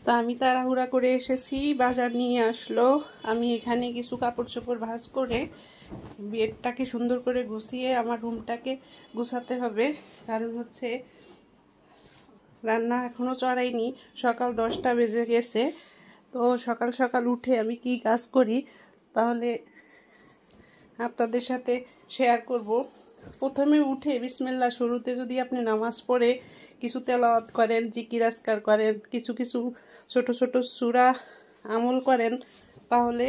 তো আমি তাড়াহুড়া করে এসেছি, বাজার নিয়ে আসলো। আমি এখানে কিছু কাপড় চোপড় ভাঁজ করে বেডটাকে সুন্দর করে গুছিয়ে আমার রুমটাকে গুছাতে হবে। কারণ হচ্ছে রান্না এখনও চড়াইনি, সকাল 10টা বেজে গেছে। তো সকাল সকাল উঠে আমি কি কাজ করি তাহলে আপনাদের সাথে শেয়ার করব। প্রথমে উঠে বিসমিল্লাহ শুরুতে যদি আপনি নামাজ পড়ে কিছু তেলাওয়াত করেন, জিকির আজকার করেন, কিছু কিছু ছোট ছোট সূরা আমল করেন, তাহলে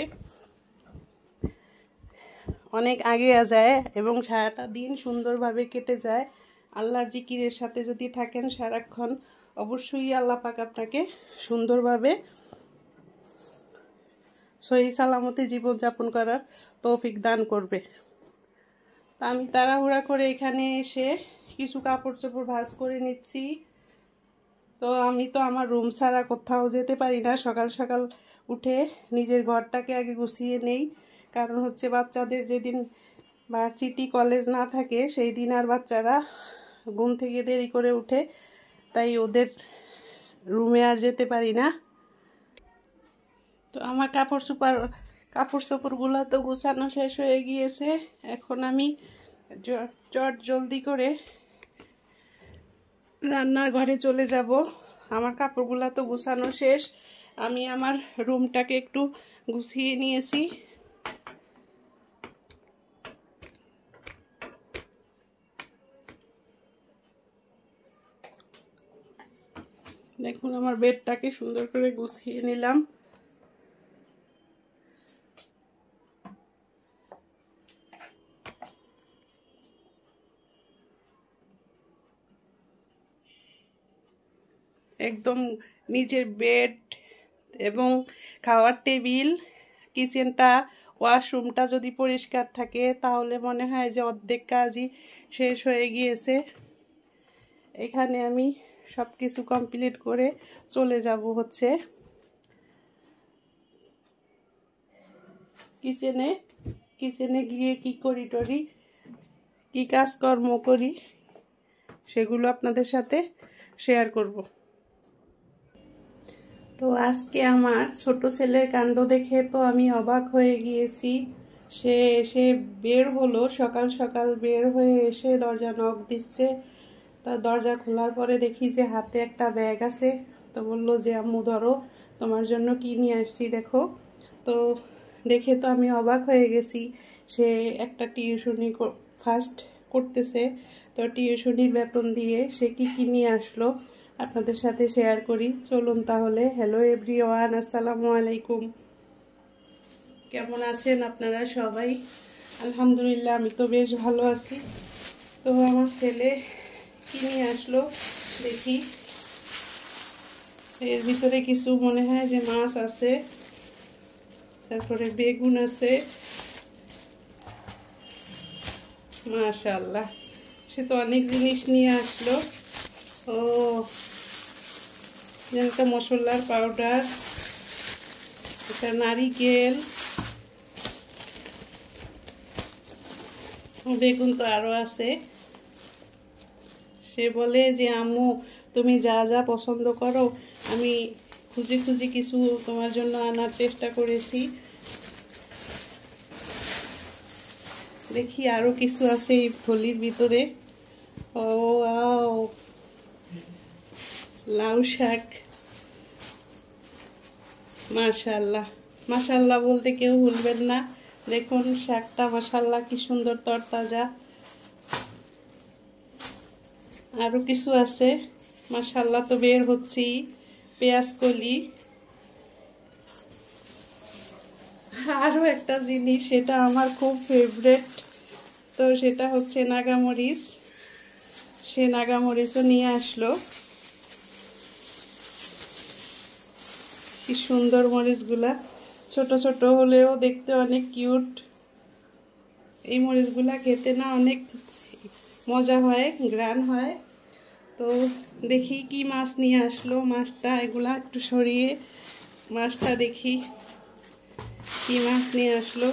অনেক আগে যায় এবং সারাটা দিন সুন্দরভাবে কেটে যায়। আল্লাহর জিকিরের সাথে যদি থাকেন সারাক্ষণ, অবশ্যই আল্লাহ পাক আপনাকে সুন্দরভাবে সহি সালামতে জীবনযাপন করার তৌফিক দান করবে। তা আমি তাড়াহুড়া করে এখানে এসে কিছু কাপড় চোপড় ভাঁজ করে নিচ্ছি। তো আমি তো আমার রুম ছাড়া কোথাও যেতে পারি না। সকাল সকাল উঠে নিজের ঘরটাকে আগে গুছিয়ে নেই। কারণ হচ্ছে বাচ্চাদের যেদিন ভার্সিটি কলেজ না থাকে সেই দিন আর বাচ্চারা ঘুম থেকে দেরি করে উঠে, তাই ওদের রুমে আর যেতে পারি না। তো আমার কাপড় চোপড়গুলো তো গুছানো শেষ হয়ে গিয়েছে। এখন আমি চট জলদি করে রান্নার ঘরে চলে যাব। আমার কাপড়গুলো তো গুছানো শেষ, আমি আমার রুমটাকে একটু গুছিয়ে নিয়েছি। দেখুন আমার বেডটাকে সুন্দর করে গুছিয়ে নিলাম। একদম নিজের বেড এবং খাওয়ার টেবিল, কিচেনটা, ওয়াশরুমটা যদি পরিষ্কার থাকে তাহলে মনে হয় যে অর্ধেক কাজই শেষ হয়ে গিয়েছে। এখানে আমি সব কিছু কমপ্লিট করে চলে যাব হচ্ছে কিচেনে গিয়ে কি করি কি কাজকর্ম করি সেগুলো আপনাদের সাথে শেয়ার করব। তো আজকে আমার ছোট ছেলের কাণ্ড দেখে তো আমি অবাক হয়ে গিয়েছি। সে এসে বের হলো, সকাল সকাল বের হয়ে এসে দরজা নক দিচ্ছে। তা দরজা খোলার পরে দেখি যে হাতে একটা ব্যাগ আছে। তো বললো যে আম্মু ধরো, তোমার জন্য কি নিয়ে আসছি দেখো। তো দেখে তো আমি অবাক হয়ে গেছি। সে একটা টিউশনি ফার্স্ট করতেছে। তো টিউশনির বেতন দিয়ে সে কি নিয়ে আসলো আপনাদের সাথে শেয়ার করি, চলুন তাহলে। হ্যালো এভরিওয়ান, আসসালামু আলাইকুম। কেমন আছেন আপনারা সবাই? আলহামদুলিল্লাহ, আমি তো বেশ ভালো আছি। তো আমার ছেলে কি নিয়ে আসলো দেখি। এর ভিতরে কিছু মনে হয় যে মাছ আছে, তারপরে বেগুন আছে। মাশাআল্লাহ, সে তো অনেক জিনিস নিয়ে আসলো। ও একটা মশলার পাউডার, একটা নারিকেল, বেগুন তো আরও আছে। সে বলে যে আম্মু তুমি যা যা পছন্দ করো আমি খুঁজে খুঁজে কিছু তোমার জন্য আনার চেষ্টা করেছি। দেখি আরও কিছু আছে এই থলির ভিতরে। ও আও, লাউ শাক। মাশাআল্লাহ, মাশাআল্লাহ বলতে কেউ ভুলবেন না। দেখুন শাকটা মাশাআল্লাহ কি সুন্দর তরতাজা। আরও কিছু আছে মাশাআল্লাহ, তো বের হচ্ছি। পেঁয়াজ কলি, আরও একটা জিনিস সেটা আমার খুব ফেভারেট, তো সেটা হচ্ছে নাগামরিচ। সে নাগামরিচও নিয়ে আসলো। কি সুন্দর মরিচগুলা, ছোট ছোট হলেও দেখতে অনেক কিউট। এই মরিচগুলা খেতে না অনেক মজা হয়, গ্রান হয়। তো দেখি কি মাছ নিয়ে আসলো। মাছটা এগুলা একটু সরিয়ে মাছটা দেখি কি মাছ নিয়ে আসলো।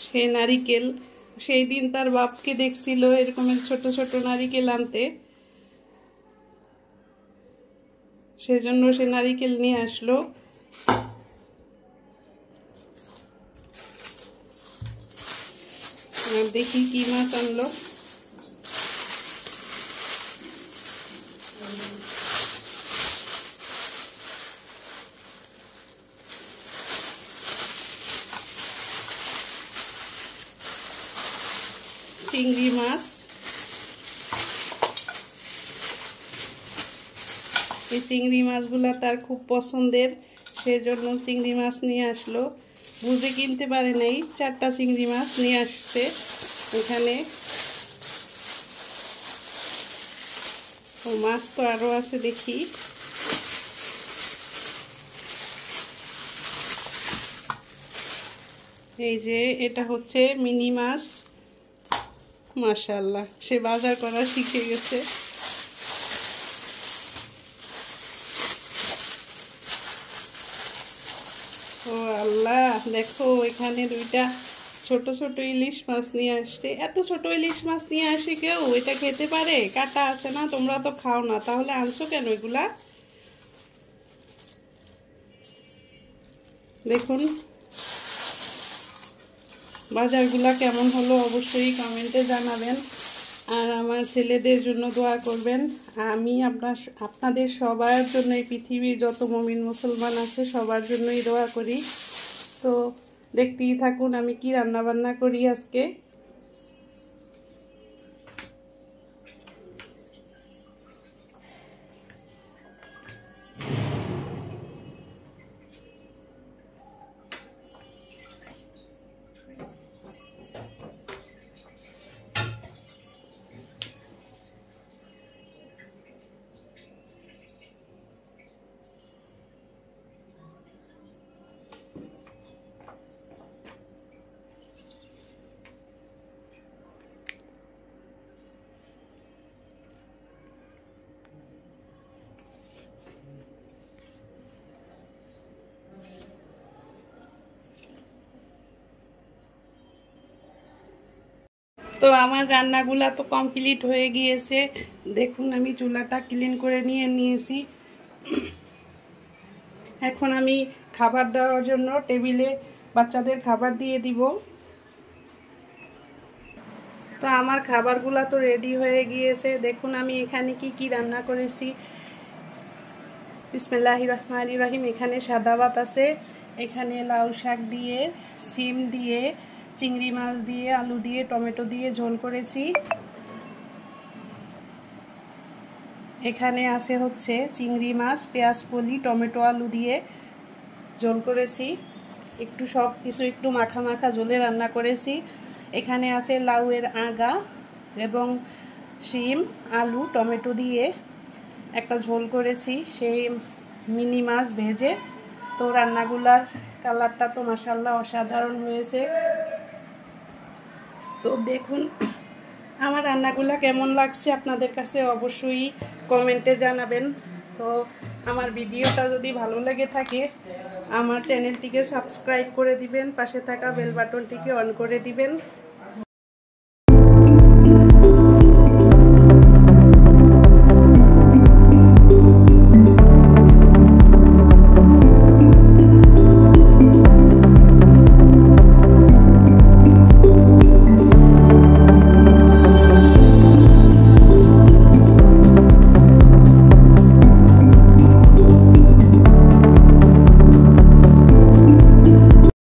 সে নারিকেল সেই দিন তার বাপকে দেখছিল এরকমের ছোট ছোট নারিকেল আনতে, সেজন্য সে নারিকেল নিয়ে আসলো। দেখি কি মাছ আনলো। চিংড়ি মাছ, এই চিংড়ি মাছগুলো তার খুব পছন্দের, সেজন্য চিংড়ি মাছ নিয়ে আসলো। বুঝে কিনতে পারে নাই, 4টা চিংড়ি মাছ নিয়ে আসছে। এখানে ও মাছ তো আরো আছে, দেখি। এই যে এটা হচ্ছে মিনি মাছ। মাশাআল্লাহ, সে বাজার করা শিখে গেছে। ও আল্লাহ, দেখো এখানে 2টা ছোট ছোট ইলিশ মাছ নিয়ে আসছে। এত ছোট ইলিশ মাছ নিয়ে আসে কেউ? এটা খেতে পারে? কাটা আছে না? তোমরা তো খাও না, তাহলে আনছো কেন এগুলা? দেখুন বাজারগুলা কেমন হলো অবশ্যই কমেন্টে জানাবেন। আর আমার ছেলেদের জন্য দোয়া করবেন। আমি আপনাদের সবার জন্য, এই পৃথিবীর যত মুমিন মুসলমান আছে সবার জন্যই দোয়া করি। তো দেখতেই থাকুন আমি কি রান্না বান্না করি আজকে। তো আমার রান্নাগুলা তো কমপ্লিট হয়ে গিয়েছে। দেখুন আমি চুলাটা ক্লিন করে নিয়েছি। এখন আমি খাবার দেওয়ার জন্য টেবিলে বাচ্চাদের খাবার দিয়ে দিব। তো আমার খাবারগুলা তো রেডি হয়ে গিয়েছে। দেখুন আমি এখানে কি রান্না করেছি। বিসমিল্লাহির রহমানির রহিম। এখানে সাদা ভাত আছে, এখানে লাউ শাক দিয়ে, সিম দিয়ে, চিংড়ি মাছ দিয়ে, আলু দিয়ে, টমেটো দিয়ে ঝোল করেছি। এখানে আছে হচ্ছে চিংড়ি মাছ, পেঁয়াজ কলি, টমেটো, আলু দিয়ে ঝোল করেছি। সব কিছু একটু মাখা মাখা ঝোলে রান্না করেছি। এখানে আছে লাউয়ের আগা এবং শিম, আলু, টমেটো দিয়ে একটা ঝোল করেছি, সেই মিনি মাছ ভেজে। তো রান্নাগুলার কালারটা তো মাশাআল্লাহ অসাধারণ হয়েছে। তো দেখুন আমার রান্নাগুলা কেমন লাগছে আপনাদের কাছে অবশ্যই কমেন্টে জানাবেন। তো আমার ভিডিওটা যদি ভালো লেগে থাকে আমার চ্যানেলটিকে সাবস্ক্রাইব করে দিবেন, পাশে থাকা বেল বাটনটিকে অন করে দিবেন।